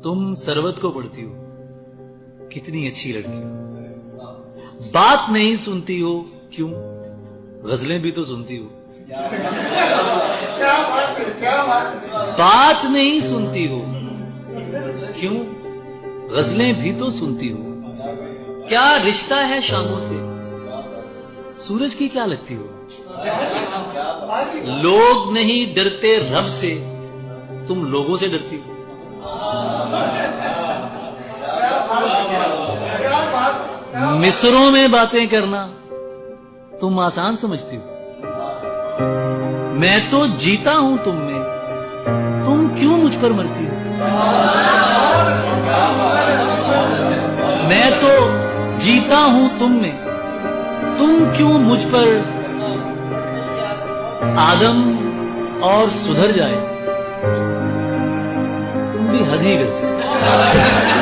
तुम सरवत को पढ़ती हो, कितनी अच्छी लड़की हो। बात नहीं सुनती हो, क्यों? गजलें भी तो सुनती हो। बात नहीं सुनती हो, क्यों? गजलें भी तो सुनती हो। क्या रिश्ता है शामों से, सूरज की क्या लगती हो? लोग नहीं डरते रब से, तुम लोगों से डरती हो। मिस्रों में बातें करना तुम आसान समझती हो। मैं तो जीता हूं तुम में, तुम क्यों मुझ पर मरती हो? मैं तो जीता हूं तुम में, तुम क्यों मुझ पर? आदम और सुधर जाए, तुम भी हद ही करते हो।